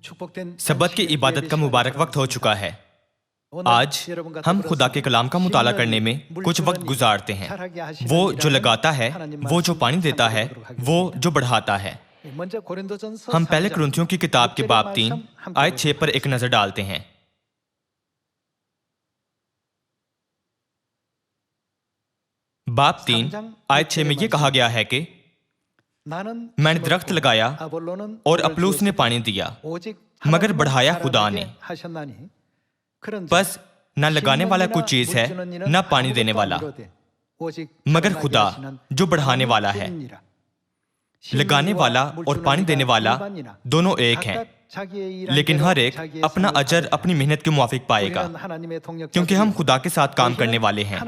सबत की इबादत का मुबारक वक्त हो चुका है। आज हम खुदा के कलाम का मुताला करने में कुछ वक्त गुजारते हैं। वो जो लगाता है, वो जो पानी देता है, वो जो बढ़ाता है। हम पहले कुरिन्थियों की किताब के बाब 3 आयत 6 पर एक नजर डालते हैं। बाब 3 आयत 6 में यह कहा गया है कि मैंने दरख्त लगाया और अपुल्लोस ने पानी दिया, मगर बढ़ाया खुदा ने। बस न लगाने वाला कोई चीज है, न पानी देने वाला, मगर खुदा जो बढ़ाने वाला है। लगाने वाला और पानी देने वाला दोनों एक हैं, लेकिन हर एक अपना अजर अपनी मेहनत के मुआफिक पाएगा, क्योंकि हम खुदा के साथ काम करने वाले हैं।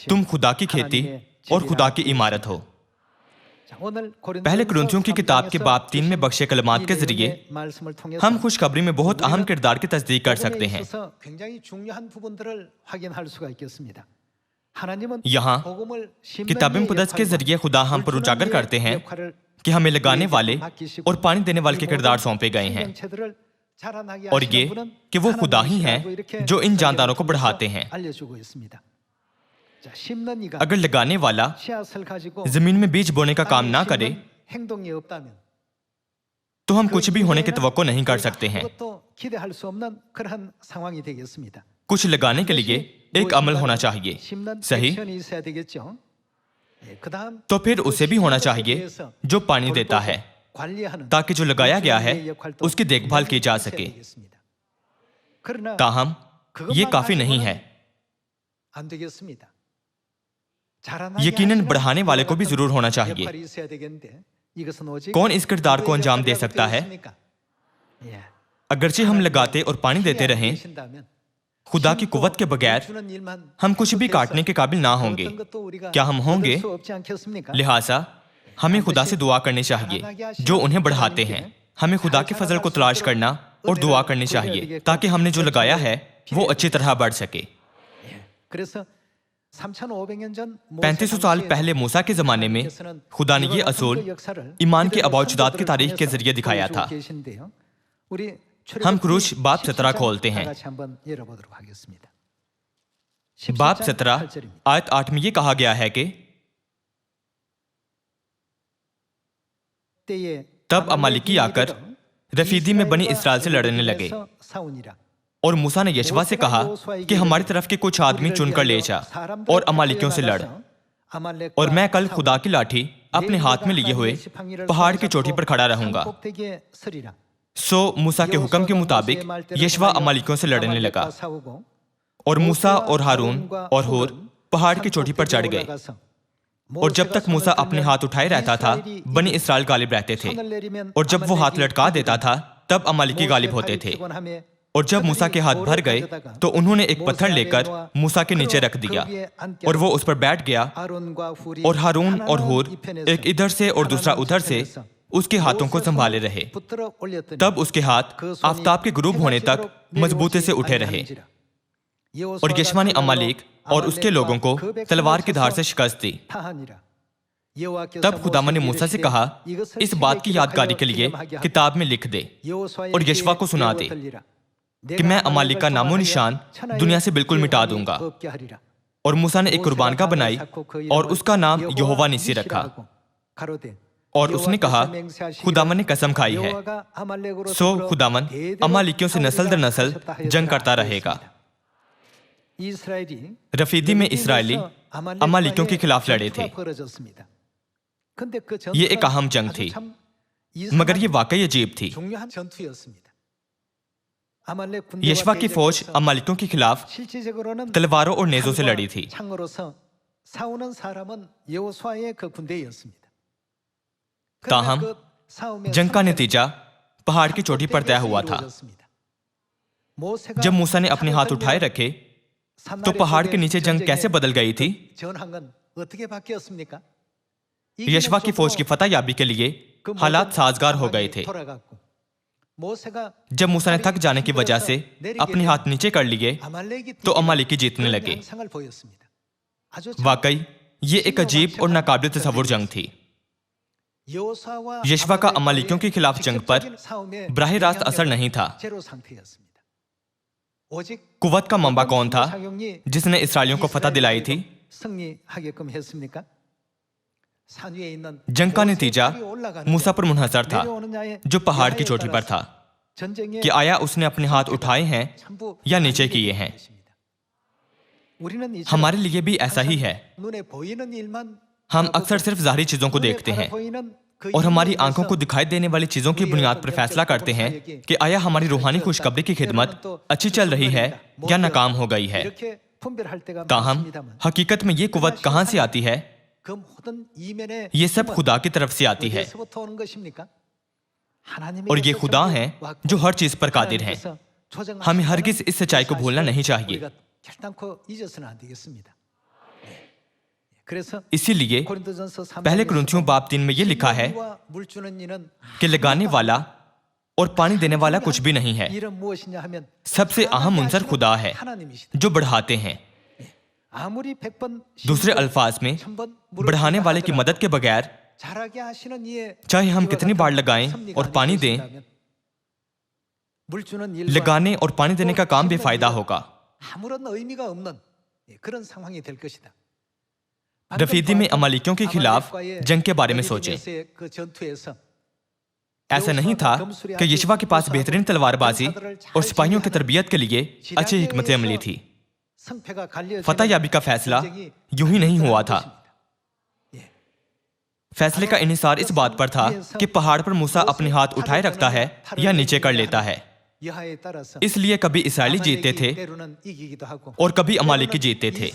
तुम खुदा की खेती और खुदा की इमारत हो। पहले कुरिन्थियों की किताब के बाब 3 में बख्शे कलमात के जरिए हम खुशखबरी में बहुत अहम किरदार की तस्दीक कर सकते हैं। यहाँ किताब मुक़द्दस के जरिए खुदा हम पर उजागर करते हैं कि हमें लगाने वाले और पानी देने वाले के किरदार सौंपे गए हैं, और ये कि वो खुदा ही हैं जो इन जानदारों को बढ़ाते हैं। अगर लगाने वाला जमीन में बीज बोने का काम ना करे तो हम कुछ भी होने की तवक्को नहीं कर सकते हैं। कुछ लगाने के लिए एक अमल होना चाहिए, सही? तो फिर उसे भी होना चाहिए जो पानी देता है, ताकि जो लगाया गया है उसकी देखभाल की जा सके। ताहम ये काफी नहीं है। यकीनन बढ़ाने वाले को भी जरूर होना चाहिए। कौन इस किरदार को अंजाम दे सकता है? अगरचे हम लगाते और पानी देते रहें, खुदा की कुव्वत के बगैर हम कुछ भी काटने के काबिल ना होंगे। क्या हम होंगे? लिहाजा हमें खुदा से दुआ करनी चाहिए जो उन्हें बढ़ाते हैं। हमें खुदा के फजल को तलाश करना और दुआ करनी चाहिए ताकि हमने जो लगाया है वो अच्छी तरह बढ़ सके। 3500 साल पहले मूसा के जमाने में खुदा ने ये असूल ईमान के अबाउजुदात की तारीख के जरिए दिखाया था। हम क्रूश बाब 17 खोलते हैं। बाब 17 आयत 8 में ये कहा गया है कि तब अमालिकी आकर रफीदी में बनी इसराइल से लड़ने लगे, और मूसा ने यशवा से कहा कि हमारी तरफ के कुछ आदमी चुनकर ले जा और अमालिकियों से लड़, और मैं कल खुदा की लाठी अपने हाथ में लिए हुए पहाड़ की चोटी पर खड़ा रहूंगा। सो मूसा के हुक्म के मुताबिक यशवा अमालिकियों से लड़ने लगा, और मूसा और हारून और हूर पहाड़ की चोटी पर चढ़ गए। और जब तक मूसा अपने हाथ उठाए रहता था, बनी इसराइल गालिब रहते थे, और जब वो हाथ लटका देता था तब अमालिकी गालिब होते थे। और जब मूसा के हाथ भर गए तो उन्होंने एक पत्थर लेकर मूसा के नीचे रख दिया, और वो उस पर बैठ गया, और हारून और हूर एक इधर से और दूसरा उधर से उसके हाथों को संभाले रहे। तब उसके हाथ आफताब के गुरूब होने तक मजबूती से उठे रहे। और यशवा ने अमालेक और उसके लोगों को तलवार की धार से शिकस्त दी। तब खुदावन ने मूसा से कहा, इस बात की यादगारी के लिए किताब में लिख दे और यशवा को सुना दे कि मैं अमालिक का नामो निशान दुनिया से बिल्कुल मिटा दूंगा। और मूसा ने एक कुर्बानगाह बनाई और उसका नाम यहोवा निसी रखा। और उसने कहा, खुदावन ने कसम खाई है, सो खुदावन अमालिकियों से नस्ल दर नस्ल जंग करता रहेगा। रफीदी में इसराइली अमालिकियों के खिलाफ लड़े थे। ये एक अहम जंग थी, मगर ये वाकई अजीब थी। यशवा की फौज अमालिकियों के खिलाफ तलवारों और नेजों से लड़ी थी। ताहम जंग का नतीजा पहाड़ की चोटी पर तय हुआ था। जब मूसा ने अपने हाथ उठाए रखे तो पहाड़ के नीचे जंग कैसे बदल गई थी? यशवा की फौज की फतह याबी के लिए हालात साजगार हो गए थे। जब मूसा ने थक जाने की वजह से अपने हाथ नीचे कर लिए तो अमालिकी जीतने लगे। वाकई ये एक अजीब और नाकाबिल तसव्वुर जंग थी। यशवा का अमालिकियों के खिलाफ जंग पर बराह रास्त असर नहीं था। कुव्वत का मंबा कौन था जिसने इसराइलियों को फतह दिलाई थी? जंग का नतीजा मूसा पर मुनहसर था, जो पहाड़ की चोटी पर था, कि आया उसने अपने हाथ उठाए हैं या नीचे किए हैं। हमारे लिए भी ऐसा ही है। हम अक्सर सिर्फ ज़ाहिरी चीजों को देखते हैं और हमारी आंखों को दिखाई देने वाली चीजों की बुनियाद पर फैसला करते हैं कि आया हमारी रूहानी खुशखबरी की खिदमत अच्छी चल रही है या नाकाम हो गई है। ताहम हकीकत में ये कुव्वत कहां से आती है? ये सब खुदा की तरफ से आती है, और ये खुदा हैं जो हर चीज पर कादिर हैं। हमें हरगिज इस सच्चाई को भूलना नहीं चाहिए। इसीलिए पहले कुरिन्थियों बाब 3 में यह लिखा है कि लगाने वाला और पानी देने वाला कुछ भी नहीं है, सबसे अहम उनसर खुदा है जो बढ़ाते हैं। दूसरे अल्फाज में, बढ़ाने वाले की मदद के बगैर चाहे हम कितनी बार लगाएं और पानी दें, लगाने और पानी देने का काम बेफायदा होगा। रफीदी में अमालिकियों के खिलाफ जंग के बारे में सोचें। ऐसा नहीं था कि यशवा के पास बेहतरीन तलवारबाजी और सिपाहियों की तरबियत के लिए अच्छी हिकमत अमली थी। फतह याबी का फैसला यूं ही नहीं हुआ था। फैसले का इन्हिसार इस बात पर था कि पहाड़ पर मूसा अपने हाथ उठाए रखता है या नीचे कर लेता है। इसलिए कभी इसराइली जीतते थे और कभी अमालिकी जीतते थे।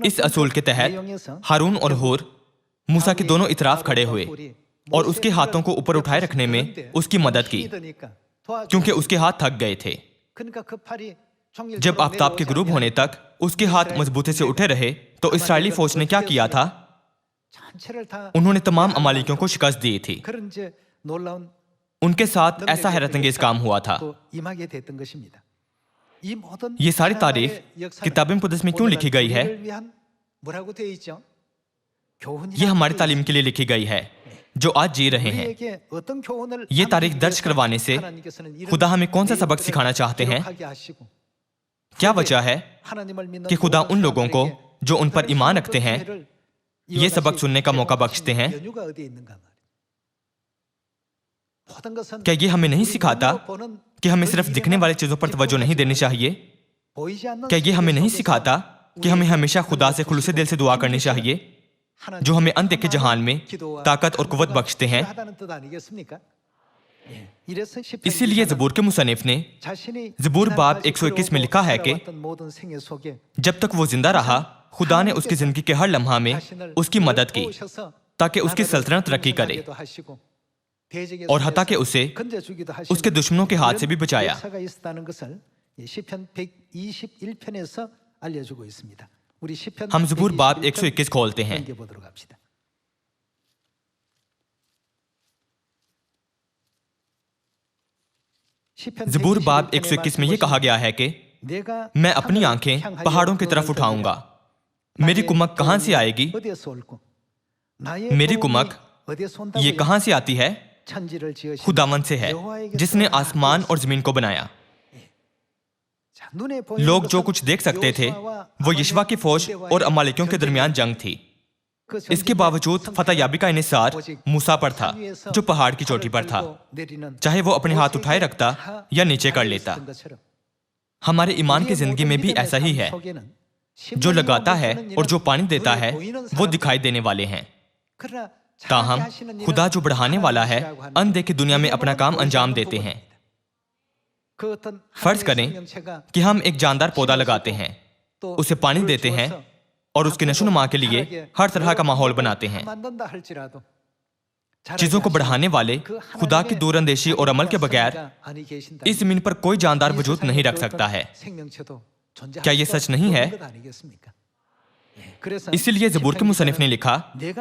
इस असूल के तहत हारून और हूर मूसा के दोनों इतराफ खड़े हुए और उसके हाथों को ऊपर उठाए रखने में उसकी मदद की, क्योंकि उसके हाथ थक गए थे। जब आफताब के गुरूब होने तक उसके हाथ मजबूती से उठे रहे तो इसराइली फौज ने क्या किया था? उन्होंने तमाम अमालिकियों को शिकस्त दी थी। उनके साथ ऐसा हैरतअंगेज काम हुआ था। ये सारी तारीफ किताब मुक़द्दस में क्यों लिखी गई है? ये हमारी तालीम के लिए लिखी गई है जो आज जी रहे हैं। ये तारीख दर्ज करवाने से खुदा हमें कौन सा सबक सिखाना चाहते हैं? क्या वजह है कि खुदा उन लोगों को जो उन पर ईमान रखते हैं ये सबक सुनने का मौका बख्शते हैं? क्या ये हमें नहीं सिखाता कि हमें सिर्फ दिखने वाली चीजों पर तवज्जो नहीं देनी चाहिए? क्या ये हमें नहीं सिखाता कि हमें हमेशा खुदा से खुलूसे दिल से दुआ करनी चाहिए, जो हमें अनदेखे जहान में ताकत और कुव्वत बख्शते हैं? इसीलिए ज़बूर के मुसन्निफ ने ज़बूर बाब 121 में लिखा है कि जब तक वो जिंदा रहा खुदा ने उसकी जिंदगी के हर लम्हा में उसकी मदद की ताकि उसकी सल्तनत तरक्की करे, और हत्ता कि उसे उसके दुश्मनों के हाथ से भी बचाया। हम ज़बूर बाब 121 खोलते हैं। ज़बूर बाब 121 में यह कहा गया है कि मैं अपनी आंखें पहाड़ों की तरफ उठाऊंगा, मेरी कुमक कहां से आएगी? मेरी कुमक ये कहां से आती है? खुदावंद से है जिसने आसमान और जमीन को बनाया। लोग जो कुछ देख सकते थे वो यशवा की फौज और अमालिकियों के दरमियान जंग थी। इसके बावजूद फतह याबी का इन्हिसार मूसा पर था जो पहाड़ की चोटी पर था, चाहे वो अपने हाथ उठाए रखता या नीचे कर लेता। हमारे ईमान की जिंदगी में भी ऐसा ही है। जो लगाता है और जो पानी देता है वो दिखाई देने वाले हैं, ताहम खुदा जो बढ़ाने वाला है अनदेखी दुनिया में अपना काम अंजाम देते हैं। फर्ज करें कि हम एक जानदार पौधा लगाते हैं, उसे पानी देते हैं और उसके नशोनुमा के लिए हर तरह का माहौल बनाते हैं। चीजों को बढ़ाने वाले खुदा की दूरअंदेशी और अमल के बगैर इस जमीन पर कोई जानदार वजूद नहीं रख सकता है। क्या यह सच नहीं है? इसीलिए ज़बूर के मुसन्निफ ने लिखा,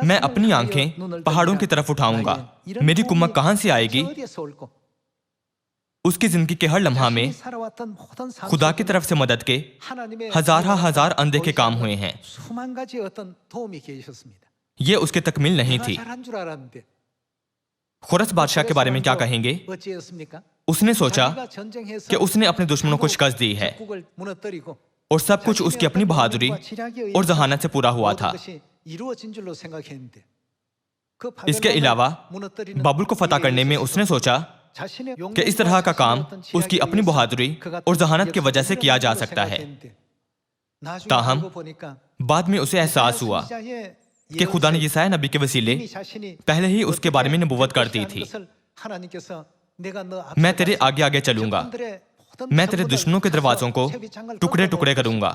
मैं अपनी आंखें पहाड़ों की तरफ उठाऊंगा, मेरी कुमक कहां से आएगी? اس کی زندگی کے ہر لمحہ میں خدا کی طرف سے مدد کے ہزار اندیکھے کام ہوئے ہیں. یہ اس کی تکمیل نہیں تھی. خورس بادشاہ کے بارے میں کیا کہیں گے؟ اس نے سوچا کہ اس نے اپنے دشمنوں کو شکست دی ہے اور سب کچھ اس کی اپنی بہادری اور ذہانت سے پورا ہوا تھا. اس کے علاوہ بابل کو فتح کرنے میں اس نے سوچا کہ اس طرح کا کام اس کی اپنی بہادری اور ذہانت کی وجہ سے کیا جا سکتا ہے. تاہم بعد میں اسے احساس ہوا کہ خدا نے یسایہ نبی کے وسیلے پہلے ہی اس کے بارے میں نبوت کر دی تھی. میں تیرے آگے آگے چلوں گا، میں تیرے دشمنوں کے دروازوں کو ٹکڑے ٹکڑے کروں گا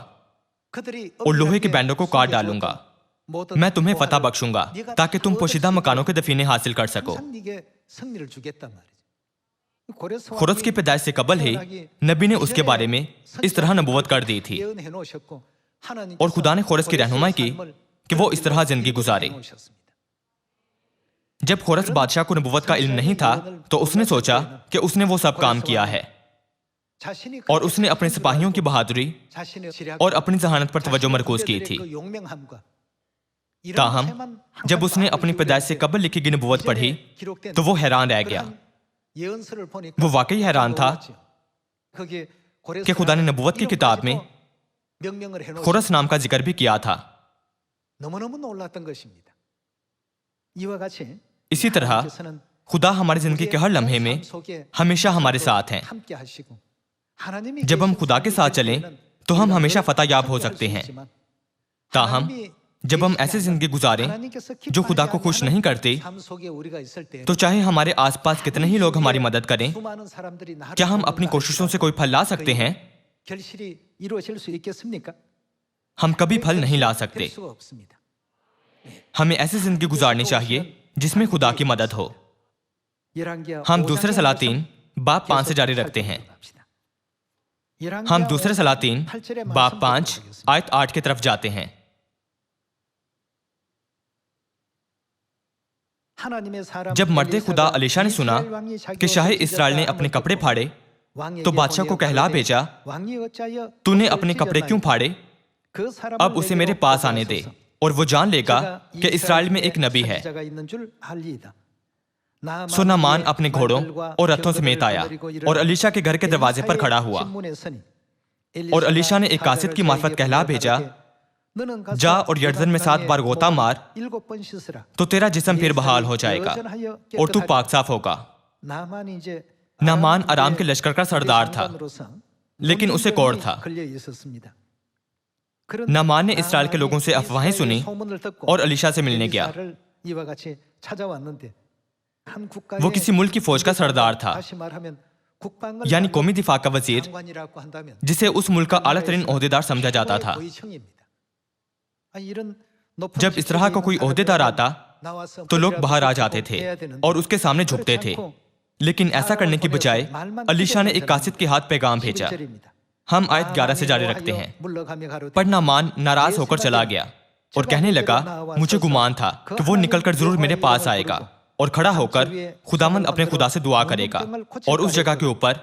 اور لوہے کے بینڈوں کو کاٹ ڈالوں گا. میں تمہیں فتح بخشوں گا تاکہ تم پوشیدہ مکانوں کے دفینے حاصل کر سکو. خورس کی پیدائش سے قبل ہی نبی نے اس کے بارے میں اس طرح نبوت کر دی تھی اور خدا نے خورس کی رہنمائی کی کہ وہ اس طرح زندگی گزارے. جب خورس بادشاہ کو نبوت کا علم نہیں تھا تو اس نے سوچا کہ اس نے وہ سب کام کیا ہے اور اس نے اپنے سپاہیوں کی بہادری اور اپنی ذہانت پر توجہ مرکوز کی تھی. تاہم جب اس نے اپنی پیدائش سے قبل لکھی گئی نبوت پڑھی تو وہ حیران رہ گیا. وہ واقعی حیران تھا کہ خدا نے نبوت کی کتاب میں خورس نام کا ذکر بھی کیا تھا. اسی طرح خدا ہماری زندگی کے ہر لمحے میں ہمیشہ ہمارے ساتھ ہیں. جب ہم خدا کے ساتھ چلیں تو ہم ہمیشہ فتح یاب ہو سکتے ہیں. تاہم جب ہم ایسی زندگی گزاریں جو خدا کو خوش نہیں کرتے تو چاہے ہمارے آس پاس کتنے ہی لوگ ہماری مدد کریں، کیا ہم اپنی کوششوں سے کوئی پھل لا سکتے ہیں؟ ہم کبھی پھل نہیں لا سکتے. ہمیں ایسی زندگی گزارنی چاہیے جس میں خدا کی مدد ہو. ہم دوسرے سلاطین باب 5 سے جاری رکھتے ہیں. ہم دوسرے سلاطین باب 5 آیت 8 کی طرف جاتے ہیں. جب مرد خدا الیشا نے سنا کہ شاہ اسرائیل نے اپنے کپڑے پھاڑے تو بادشاہ کو کہلا بھیجا، تو نے اپنے کپڑے کیوں پھاڑے؟ اب اسے میرے پاس آنے دے اور وہ جان لے گا کہ اسرائیل میں ایک نبی ہے. سو نامان اپنے گھوڑوں اور رتھوں سمیت آیا اور الیشا کے گھر کے دروازے پر کھڑا ہوا. اور الیشا نے ایک قاصد کی معرفت کہلا بھیجا، جا اور یردن میں 7 بار غوطہ مار تو تیرا جسم پھر بحال ہو جائے گا اور تو پاک صاف ہوگا. نامان ارام کے لشکر کا سردار تھا لیکن اسے کوڑ تھا. نامان نے اسرائیل کے لوگوں سے افواہیں سنی اور الیشا سے ملنے گیا. وہ کسی ملک کی فوج کا سردار تھا، یعنی قومی دفاع کا وزیر، جسے اس ملک کا اعلیٰ ترین عہدیدار سمجھا جاتا تھا. جب اس طرح کا کوئی عہدیدار آتا تو لوگ باہر آ جاتے تھے اور اس کے سامنے جھکتے تھے، لیکن ایسا کرنے کی بجائے الیشا نے ایک قاصد کے ہاتھ پیغام بھیجا. ہم آیت 11 سے جاری رکھتے ہیں. پر نامان ناراض ہو کر چلا گیا اور کہنے لگا، مجھے گمان تھا کہ وہ نکل کر ضرور میرے پاس آئے گا اور کھڑا ہو کر خداوند اپنے خدا سے دعا کرے گا اور اس جگہ کے اوپر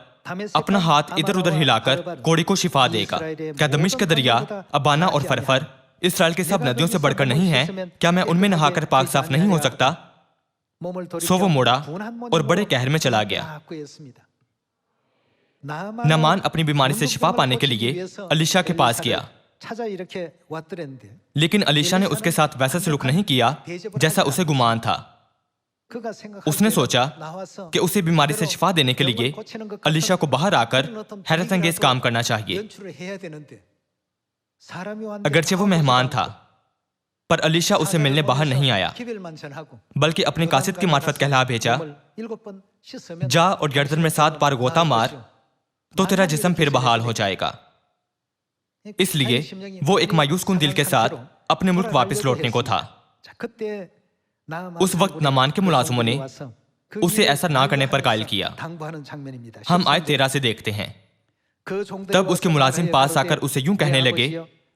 اپنا ہاتھ ادھر ادھر ہلا کر کوڑی کو شفا دے گا. کیا دمشق کے دریا ابانا اور فرفر اسرائیل کے سب ندیوں سے بڑھ کر نہیں ہیں؟ کیا میں ان میں نہا کر پاک صاف نہیں ہو سکتا؟ سو وہ موڑا اور بڑے قہر میں چلا گیا. نامان اپنی بیماری سے شفا پانے کے لیے الیشا کے پاس گیا، لیکن الیشا نے اس کے ساتھ ویسا سلوک نہیں کیا جیسا اسے گمان تھا. اس نے سوچا کہ اسے بیماری سے شفا دینے کے لیے الیشا کو باہر آ کر حیرت انگیز کام کرنا چاہیے. اگرچہ وہ مہمان تھا پر الیشا اسے ملنے باہر نہیں آیا بلکہ اپنے قاصد کی معرفت کہلا بھیجا، جا اور یردن میں 7 بار غوطہ مار تو تیرا جسم پھر بحال ہو جائے گا. اس لیے وہ ایک مایوس کن دل کے ساتھ اپنے ملک واپس لوٹنے کو تھا. اس وقت نامان کے ملازموں نے اسے ایسا نہ کرنے پر قائل کیا. ہم آیت 13 سے دیکھتے ہیں. تب اس کے ملازم پاس آ کر اسے یوں کہنے لگے،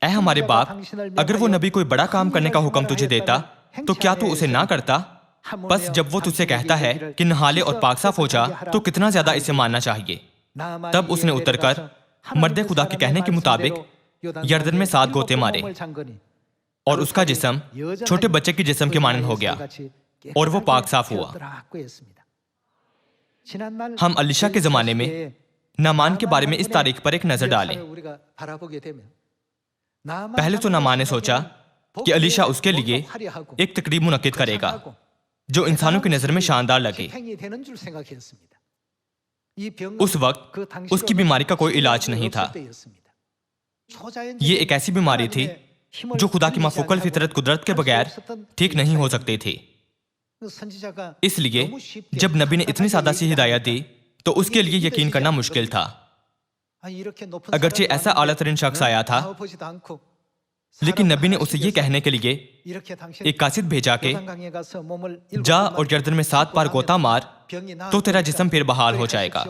اے ہمارے باپ، اگر وہ نبی کوئی بڑا کام کرنے کا حکم تجھے دیتا تو کیا تو اسے نہ کرتا؟ بس جب وہ تجھ سے کہتا ہے کہ نہا لے اور پاک صاف ہو جا تو کتنا زیادہ اسے ماننا چاہیے؟ تب اس نے اتر کر مرد خدا کے کہنے کے مطابق یردن میں 7 غوطے مارے اور اس کا جسم چھوٹے بچے کے جسم کے مانند ہو گیا اور وہ پاک صاف ہوا۔ ہم الیشا کے زمانے میں نعمان کے بارے میں اس تاریخ پر ایک نظر ڈالیں۔ پہلے تو نعمان نے سوچا کہ الیشا اس کے لیے ایک تقریب منعقد کرے گا جو انسانوں کی نظر میں شاندار لگے۔ اس وقت اس کی بیماری کا کوئی علاج نہیں تھا۔ یہ ایک ایسی بیماری تھی جو خدا کی مافوق الفطرت قدرت کے بغیر ٹھیک نہیں ہو سکتی تھی۔ اس لیے جب نبی نے اتنی سادہ سی ہدایت دی تو اس کے لیے یقین کرنا مشکل تھا۔ اگرچہ ایسا اعلیٰ ترین شخص آیا تھا، لیکن نبی نے اسے یہ کہنے کے لیے ایک قاصد بھیجا کہ جا اور یردن میں 7 بار غوطہ مار تو تیرا جسم پھر بحال ہو جائے گا۔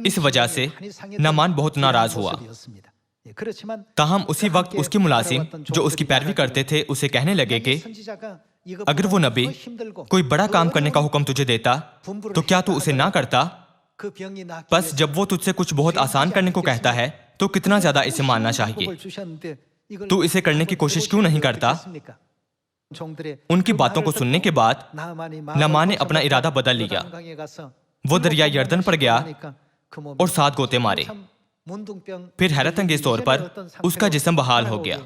اس وجہ سے نعمان بہت ناراض ہوا۔ تاہم اسی وقت اس کے ملازم جو اس کی پیروی کرتے تھے اسے کہنے لگے کہ اگر وہ نبی کوئی بڑا کام کرنے کا حکم تجھے دیتا تو کیا تو اسے نہ کرتا؟ بس جب وہ تجھ سے کچھ بہت آسان کرنے کو کہتا ہے تو کتنا زیادہ اسے ماننا چاہیے۔ تو اسے کرنے کی کوشش کیوں نہیں کرتا؟ ان کی باتوں کو سننے کے بعد نعمان نے اپنا ارادہ بدل لیا۔ وہ دریا یردن پر گیا اور 7 غوطے مارے۔ پھر حیرت انگیز طور پر اس کا جسم بحال ہو گیا۔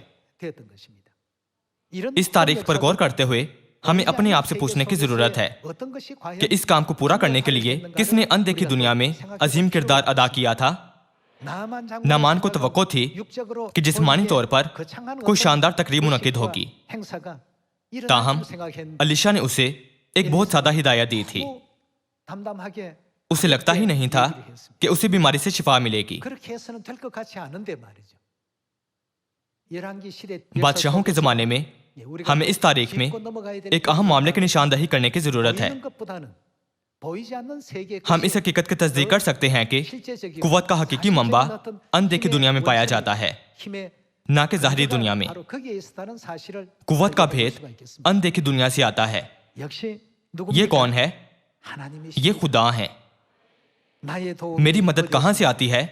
اس تاریخ پر غور کرتے ہوئے ہمیں اپنے آپ سے پوچھنے کی ضرورت ہے کہ اس کام کو پورا کرنے کے لیے کس نے اندیکھی دنیا میں عظیم کردار ادا کیا تھا؟ نعمان کو توقع تھی کہ جسمانی طور پر کوئی شاندار تقریب منعقد ہوگی، تاہم الیشا نے اسے ایک بہت سادہ ہدایت دی تھی۔ اسے لگتا ہی نہیں تھا کہ اسے بیماری سے شفا ملے گی۔ بادشاہوں کے زمانے میں ہمیں اس تاریخ میں ایک اہم معاملے کی نشاندہی کرنے کی ضرورت ہے۔ ہم اس حقیقت کی تصدیق کر سکتے ہیں کہ قوت کا حقیقی منبع اندیکھی دنیا میں پایا جاتا ہے، نہ کہ ظاہری دنیا میں۔ قوت کا بھید اندیکھی دنیا سے آتا ہے۔ یہ کون ہے؟ یہ خدا ہے۔ میری مدد کہاں سے آتی ہے؟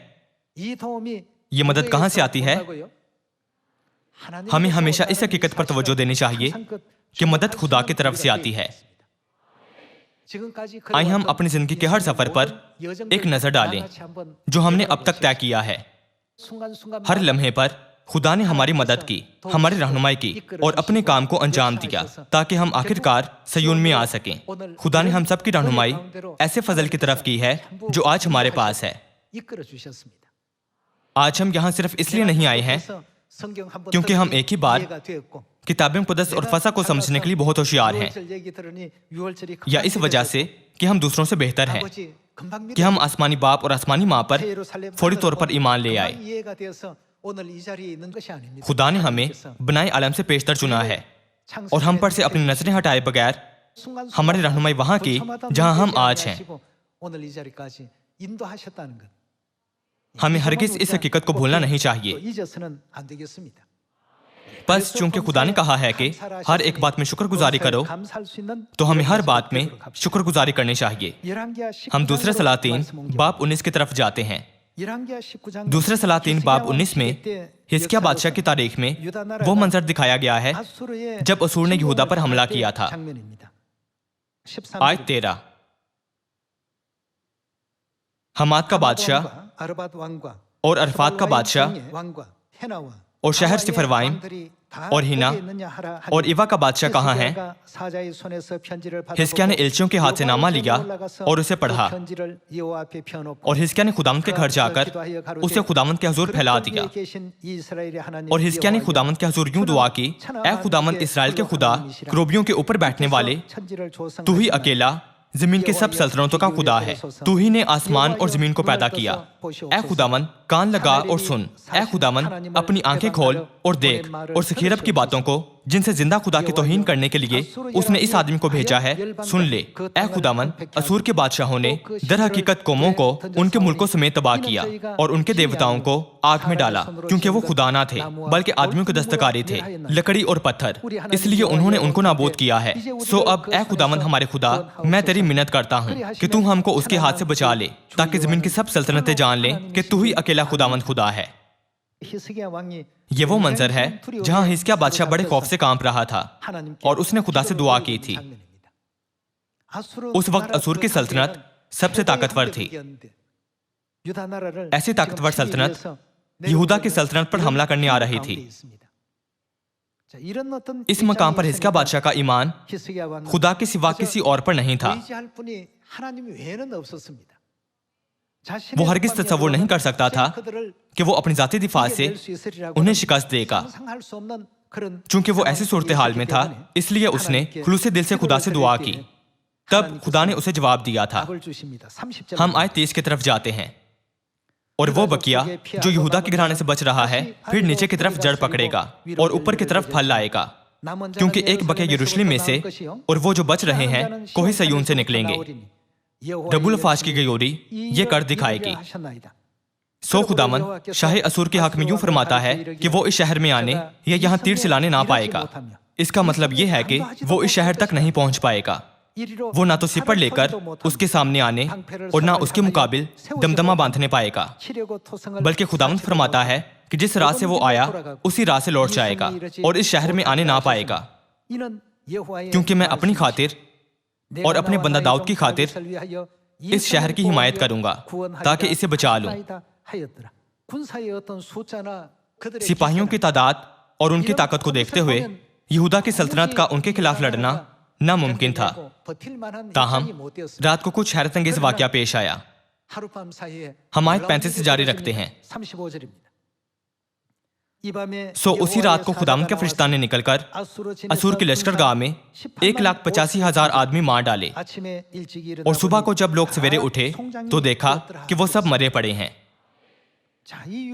یہ مدد کہاں سے آتی ہے؟ ہمیں ہمیشہ اس حقیقت پر توجہ دینی چاہیے کہ مدد خدا کی طرف سے آتی ہے۔ آئیں ہم اپنی زندگی کے ہر سفر پر ایک نظر ڈالیں جو ہم نے اب تک طے کیا ہے۔ ہر لمحے پر خدا نے ہماری مدد کی، ہماری رہنمائی کی اور اپنے کام کو انجام دیا تاکہ ہم آخرکار سیون میں آ سکیں۔ خدا نے ہم سب کی رہنمائی ایسے فضل کی طرف کی ہے جو آج ہمارے پاس ہے۔ آج ہم یہاں صرف اس لیے نہیں آئے ہیں کیونکہ ہم ایک ہی بار کتاب مقدس اور فضا کو سمجھنے کے لیے بہت ہوشیار ہیں، یا اس وجہ سے کہ ہم دوسروں سے بہتر ہیں، کہ ہم آسمانی باپ اور آسمانی ماں پر فوری طور پر ایمان لے آئے۔ خدا نے ہمیں بنائے عالم سے پیشتر چنا ہے اور ہم پر سے اپنی نظریں ہٹائے بغیر ہماری رہنمائی وہاں کی جہاں ہم آج ہیں۔ ہمیں ہرگز اس حقیقت کو بھولنا نہیں چاہیے۔ بس چونکہ خدا نے کہا ہے کہ ہر ایک بات میں شکر گزاری کرو، تو ہمیں ہر بات میں شکر گزاری کرنی چاہیے۔ ہم دوسرے سلاطین باب 19 کی طرف جاتے ہیں۔ دوسرے سلاطین باب 19 میں حزقیہ بادشاہ کی تاریخ میں وہ منظر دکھایا گیا ہے جب اسور نے یہودا پر حملہ کیا تھا۔ آیت 13، حماد کا بادشاہ اور عرفات کا بادشاہ اور شہر سفروائم اور ہینا اور ایوا کا بادشاہ کہاں ہیں؟ حزقیہ نے ایلچیوں کے ہاتھ سے نامہ لیا اور اسے پڑھا، اور حزقیہ نے خداوند کے گھر جا کر اسے خداوند کے حضور پھیلا دیا۔ اور حزقیہ نے خداوند کے حضور یوں دعا کی، اے خداوند اسرائیل کے خدا، کروبیوں کے اوپر بیٹھنے والے، تو ہی اکیلا زمین کے سب سلطنتوں کا خدا ہے۔ تو ہی نے آسمان اور زمین کو پیدا کیا۔ اے خداوند کان لگا اور سن، اے خداوند اپنی آنکھیں کھول اور دیکھ اور سکھیرب کی باتوں کو जिनसे जिंदा खुदा की तौहीन करने के लिए उसने इस आदमी को भेजा है, सुन ले, ए खुदावन, असूर के बादशाहों ने दर हकीकत कौमों को उनके मुल्कों समेत तबाह किया और उनके देवताओं को आग में डाला, क्योंकि वो खुदा ना थे बल्कि आदमियों के दस्तकारी थे, लकड़ी और पत्थर, इसलिए उन्होंने उनको नाबूद किया है। सो अब ए खुदावन हमारे खुदा, मैं तेरी मिन्नत करता हूँ कि तू हमको उसके हाथ से बचा ले, ताकि जमीन की सब सल्तनतें जान लें कि तू ही अकेला खुदावंद खुदा है। ये वो मंजर है जहां हिजकिय्याह बादशाह बड़े खौफ से कांप रहा था और उसने खुदा से दुआ की थी। उस वक्त असूर की सल्तनत सबसे ताकतवर थी। ऐसी ताकतवर सल्तनत यहूदा की सल्तनत पर हमला करने आ रही थी। इस मकाम पर हिजकिय्याह बादशाह का ईमान खुदा के सिवा किसी और पर नहीं था। वो हरगिज तसव्वुर नहीं कर सकता था कि वो अपनी जाती दिफा से उन्हें शिकस्त देगा। चूंकि वो ऐसी सूरत हाल में था, इसलिए उसने खुलूसे दिल से खुदा से दुआ की। तब खुदा ने उसे जवाब दिया था। हम आयत 30 की तरफ जाते हैं। और वो बकिया जो यहूदा के घराने से बच रहा है, फिर नीचे की तरफ जड़ पकड़ेगा और ऊपर की तरफ फल लाएगा, क्योंकि एक बकिया यरूशलेम में से और वो जो बच रहे हैं कोहे सयून से निकलेंगे। रब्बुल अफ़ाज की गयोरी ये कर दिखाएगी। सो खुदामन शाह असूर के हक में यूं फरमाता है कि वो इस शहर में आने या यहाँ तीर चलाने ना पाएगा। इसका मतलब ये है कि वो इस शहर तक नहीं पहुंच पाएगा। वो ना तो सिपर लेकर उसके सामने आने और ना उसके मुकाबिल दमदमा बांधने पाएगा, बल्कि खुदावंद फरमाता है कि जिस राह से वो आया उसी राह से लौट जाएगा और इस शहर में आने ना पाएगा, क्योंकि मैं अपनी खातिर और अपने बंदा दाऊद की खातिर इस शहर की हिमायत करूंगा ताकि इसे बचा लूं। सिपाहियों की तादाद और उनकी ताकत को देखते हुए यहूदा की सल्तनत का उनके खिलाफ लड़ना नामुमकिन था। ताहम रात को कुछ हैरत अंगेज वाकया पेश आया। हम आयत 35 से जारी रखते हैं। सो उसी रात को खुदावंद के फरिश्ता ने निकलकर असूर के लश्करगाह में 1,85,000 आदमी मार डाले। और सुबह को जब लोग सवेरे उठे तो देखा कि वो सब मरे पड़े हैं।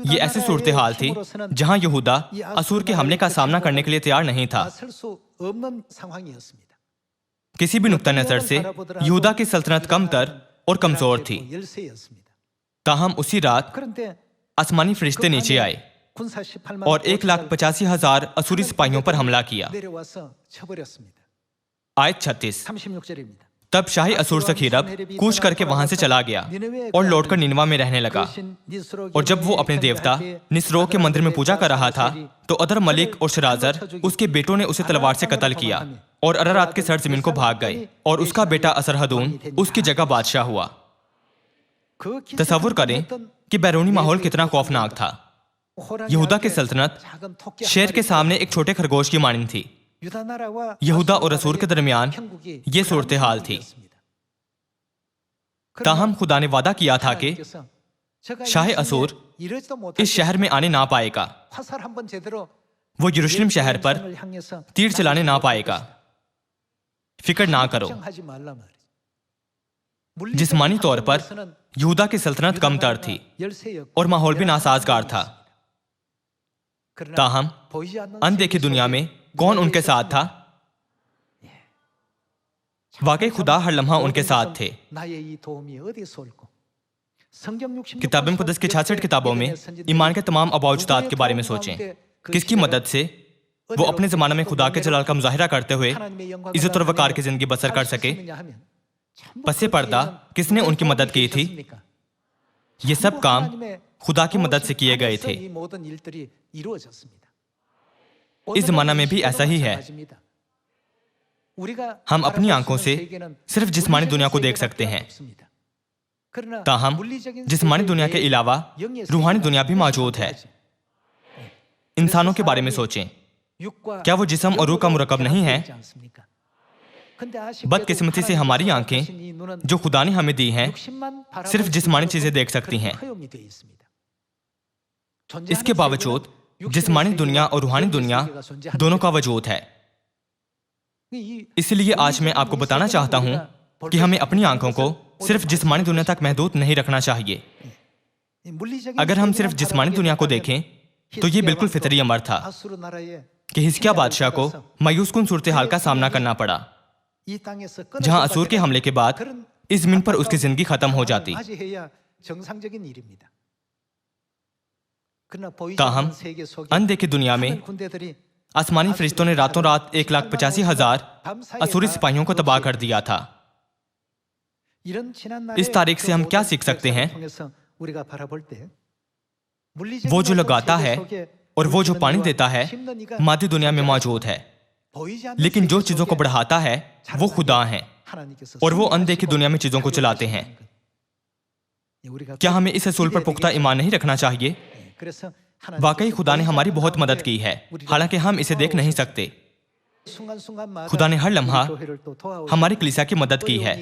ये ऐसी सूरत हाल थी जहां यहूदा असूर के हमले का सामना करने के लिए तैयार नहीं था। किसी भी नुक्ता नजर से यहूदा की सल्तनत कमतर और कमजोर थी। ताहम उसी रात आसमानी फरिश्ते नीचे आए और 1,85,000 असूरी सिपाहियों पर हमला किया। आयत 36। तब शाही असूर सखीरब कूच करके वहां से चला गया और लौटकर निनवा में रहने लगा। और जब वो अपने देवता निस्रो के मंदिर में पूजा कर रहा था तो अदर मलिक और शराजर उसके बेटों ने उसे तलवार से कत्ल किया और अरारात के सर जमीन को भाग गए और उसका बेटा असरहदून उसकी जगह बादशाह हुआ। तसव्वुर करें कि बैरूनी माहौल कितना खौफनाक था। यहूदा की सल्तनत शेर के सामने एक छोटे खरगोश की मानिंद थी। यहूदा और असूर के दरमियान ये सूरत हाल थी। ताहम खुदा ने वादा किया था कि शाह असूर इस शहर में आने ना पाएगा। वो यरूशलेम शहर पर तीर चलाने ना पाएगा। फिक्र ना करो। जिस्मानी तौर पर यहूदा की सल्तनत कमतर थी और माहौल भी नासाजगार था। ताहम अनदेखी दुनिया में कौन उनके साथ था? वाकई खुदा हर लम्हा उनके साथ थे। किताब मुक़द्दस की 66 किताबों में ईमान के तमाम अबाउजदात के बारे में सोचें। किसकी मदद से वो अपने जमाने में खुदा के जलाल का मुजाहिरा करते हुए इज्जत और वकार की जिंदगी बसर कर सके? पसे पर्दा किसने उनकी मदद की थी? ये सब काम खुदा की मदद से किए गए थे। इस जमाना में भी ऐसा ही है। हम अपनी आंखों से सिर्फ जिस्मानी दुनिया को देख सकते हैं, ताहम जिस्मानी दुनिया के अलावा रूहानी दुनिया भी मौजूद है। इंसानों के बारे में सोचें, क्या वो जिस्म और रूह का मुरक्कब नहीं है? बदकिस्मती से हमारी आंखें जो खुदा ने हमें दी हैं सिर्फ जिस्मानी चीजें देख सकती हैं। इसके बावजूद जिस्मानी दुनिया और रूहानी दुनिया दोनों का वजूद है। इसलिए आज मैं आपको बताना चाहता हूं कि हमें अपनी आंखों को सिर्फ जिस्मानी दुनिया तक महदूद नहीं रखना चाहिए। अगर हम सिर्फ जिस्मानी दुनिया को देखें तो ये बिल्कुल फितरी अमर था। कि हिजकिया बादशाह को मायूस कुन सूरत हाल का सामना करना पड़ा, जहां असूर के हमले के बाद इस जमीन पर उसकी जिंदगी खत्म हो जाती। ताहम अनदेखी दुनिया में आसमानी फरिश्तों ने रातों रात 1,85,000 असूरी सिपाहियों को तबाह कर दिया था। इस तारीख से हम क्या सीख सकते हैं? वो जो लगाता है और वो जो पानी देता है मादी दुनिया में मौजूद है, लेकिन जो चीजों को बढ़ाता है वो खुदा है, और वो अनदेखी दुनिया में चीजों को चलाते हैं। क्या हमें इस असूल पर पुख्ता ईमान नहीं रखना चाहिए? वाकई खुदा ने हमारी बहुत मदद की है, हालांकि हम इसे देख नहीं सकते। खुदा ने हर लम्हा हमारी कलीसिया की मदद की है,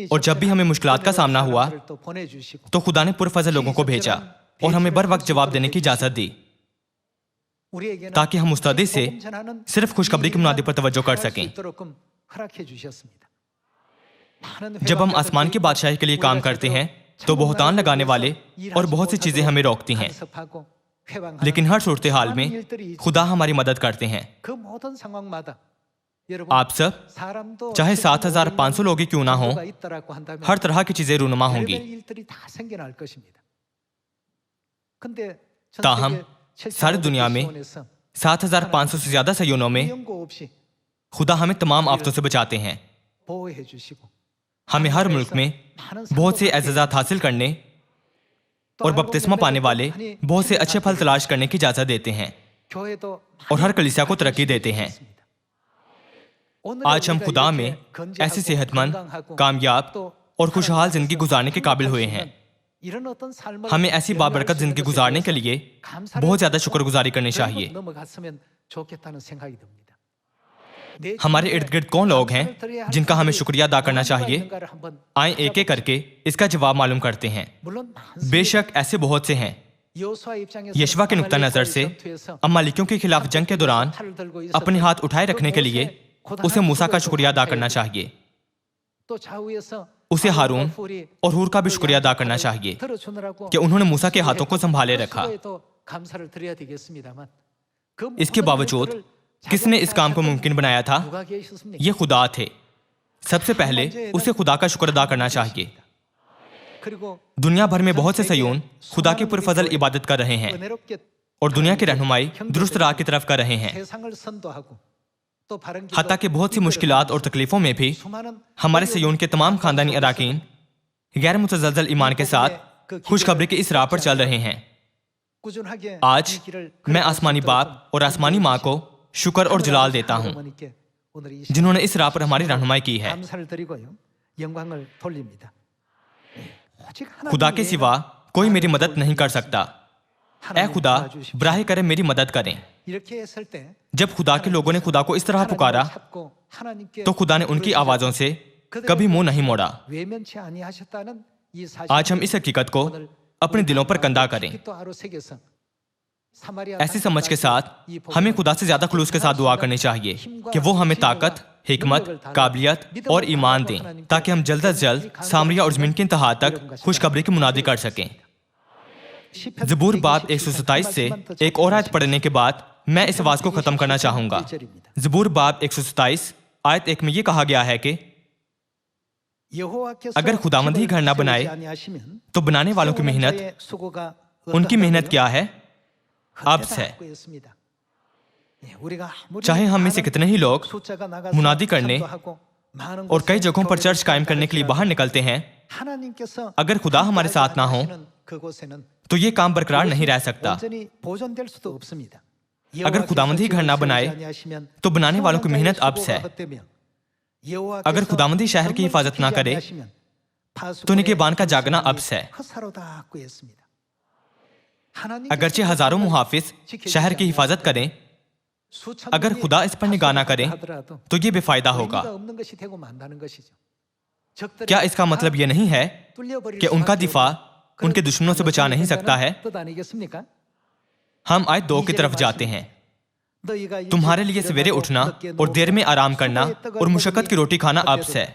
और जब भी हमें मुश्किलात का सामना हुआ तो खुदा ने पुरफज़ल लोगों को भेजा और हमें बर वक्त जवाब देने की इजाजत दी, ताकि हम मुस्तैदी से सिर्फ खुशखबरी की मुनादी पर तवज्जो कर सकें। जब हम आसमान की बादशाही के लिए काम करते हैं तो बहुतान लगाने वाले और बहुत सी चीजें हमें रोकती हैं, लेकिन हर सूरत हाल में खुदा हमारी मदद करते हैं। आप सब चाहे 7,500 लोग ही क्यों ना हो, हर तरह की चीजें रूनुमा होंगी। ताहम सारी दुनिया में 7,500 से ज्यादा सयोनों में खुदा हमें तमाम आफतों से बचाते हैं। हमें हर मुल्क में बहुत से एजाज़ात हासिल करने और बपतिस्मा पाने वाले बहुत से अच्छे फल तलाश करने की इजाजत देते हैं, और हर कलीसिया को तरक्की देते हैं। आज हम खुदा में ऐसी सेहतमंद, कामयाब और खुशहाल जिंदगी गुजारने के काबिल हुए हैं। हमें ऐसी बाबरकत जिंदगी गुजारने के लिए बहुत ज्यादा शुक्रगुजारी करनी चाहिए। हमारे इर्द गिर्द कौन लोग हैं जिनका हमें शुक्रिया अदा करना चाहिए? आए एक एक करके इसका जवाब मालूम करते हैं। बेशक ऐसे बहुत से हैं। यशवा के नुक्ता नजर से अमालिकियों के खिलाफ जंग के दौरान अपने हाथ उठाए रखने के लिए उसे मूसा का शुक्रिया अदा करना चाहिए। उसे हारून और हूर का भी शुक्रिया अदा करना चाहिए कि उन्होंने मूसा के हाथों को संभाले रखा। इसके बावजूद किसने इस काम को मुमकिन बनाया था? ये खुदा थे। सबसे पहले उसे खुदा का शुक्र अदा करना चाहिए। दुनिया भर में बहुत से सयून खुदा की पुरफजल इबादत कर रहे हैं और दुनिया की रहनुमाई दुरुस्त राह की तरफ कर रहे हैं। हत्ता कि बहुत सी मुश्किलात और तकलीफों में भी हमारे सयून के तमाम खानदानी अराकीन गैर मुतज़लज़ल ईमान के साथ खुशखबरी की इस राह पर चल रहे हैं। आज मैं आसमानी बाप और आसमानी माँ को शुक्र और जलाल देता हूँ, जिन्होंने इस राह पर हमारी रहनुमाई की है। खुदा के सिवा कोई मेरी मदद नहीं कर सकता। ऐ खुदा, बराह करे मेरी मदद करें। जब खुदा के लोगों ने खुदा को इस तरह पुकारा तो खुदा ने उनकी आवाजों से कभी मुंह नहीं मोड़ा। आज हम इस हकीकत को अपने दिलों पर कंधा करें। ऐसी समझ के साथ हमें खुदा से ज्यादा खुलूस के साथ दुआ करनी चाहिए कि वो हमें ताकत, हिकमत, काबिलियत और ईमान दें, ताकि हम जल्द अज जल्द सामरिया और जमीन की इंतहा तक खुशखबरी की मुनादी कर सकें। ज़बूर बाब 127 से एक और आयत पढ़ने के बाद मैं इस आवाज को खत्म करना चाहूंगा। ज़बूर बाब 127 आयत 1 में यह कहा गया है कि अगर खुदावंद ही घर न बनाए तो बनाने वालों की मेहनत, उनकी मेहनत क्या है? अब्स है। चाहे हम में से कितने ही लोग मुनादी करने और कई जगहों पर चर्च कायम करने के लिए बाहर निकलते हैं, अगर खुदा हमारे साथ ना हो तो ये काम बरकरार नहीं रह सकता। अगर खुदावंद ही घर ना बनाए तो बनाने वालों की मेहनत अब्स है। अगर खुदावंद ही शहर की हिफाजत ना करे तो निगहबान का जागना अब्स है। अगरचे हजारों मुहाफिज शहर की हिफाजत करें, अगर खुदा इस पर निगाह ना करें तो ये बेफायदा होगा। क्या इसका मतलब ये नहीं है कि उनका दिफा उनके दुश्मनों से बचा नहीं सकता है? हम आयत 2 की तरफ जाते हैं। तुम्हारे लिए सवेरे उठना और देर में आराम करना और मुशक्कत की रोटी खाना अब्स है,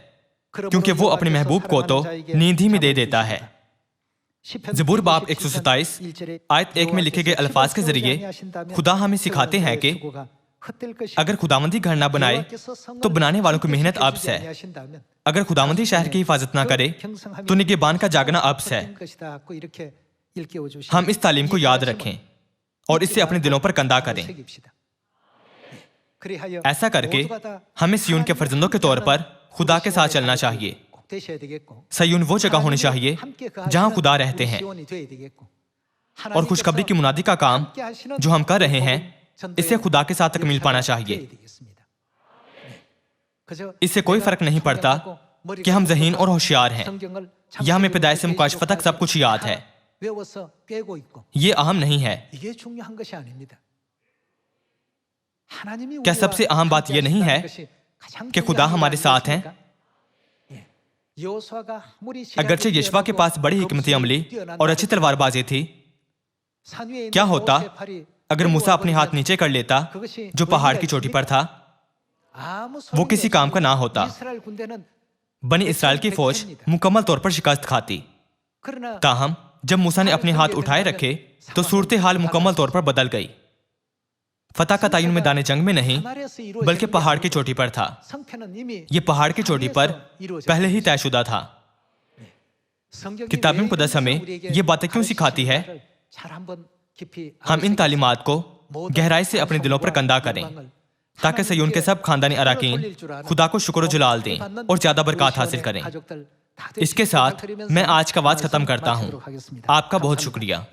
क्योंकि वो अपने महबूब को तो नींद ही में दे देता है। ज़बूर बाब 127 आयत 1 में लिखे गए अल्फाज के जरिए खुदा हमें सिखाते हैं कि अगर खुदावंदी घर ना बनाए तो बनाने वालों की मेहनत अब्स है। अगर खुदावंदी शहर की हिफाजत ना करे तो निगहबान का जागना अब्स है। हम इस तालीम को याद रखें और इससे अपने दिलों पर कंधा करें। ऐसा करके हमें सिय्योन के फर्जंदों के तौर पर खुदा के साथ चलना चाहिए। सिय्योन वो जगह होनी चाहिए जहां खुदा रहते हैं, और खुशखबरी की मुनादी का काम जो हम कर रहे हैं इसे खुदा के साथ तकमील पाना चाहिए। इससे कोई फर्क नहीं पड़ता कि हम ज़हीन और होशियार हैं या हमें पैदाइश से मुकाशफत तक सब कुछ याद है। ये अहम नहीं है। क्या सबसे अहम बात यह नहीं है कि खुदा हमारे साथ हैं? अगरचे यशवा के पास बड़ी हिकमत अमली और अच्छी तलवारबाजी थी, क्या होता अगर मूसा अपने हाथ नीचे कर लेता जो पहाड़ की चोटी पर था? वो किसी काम का ना होता। बनी इसराइल की फौज मुकम्मल तौर पर शिकस्त खाती। ताहम जब मूसा ने अपने हाथ उठाए रखे तो सूरत हाल मुकम्मल तौर पर बदल गई। फतह का तयन मैदान जंग में नहीं बल्कि पहाड़ की चोटी पर था। ये पहाड़ की चोटी पर पहले ही तयशुदा था। किताब मुक़द्दस हमें ये बातें क्यों सिखाती है? हम इन तालीमात को गहराई से अपने दिलों पर कंधा करें ताकि सिय्योन के सब खानदानी अराकीन खुदा को शुक्र जलाल दें और ज्यादा बरकत हासिल करें। इसके साथ मैं आज का वाज खत्म करता हूँ। आपका बहुत शुक्रिया।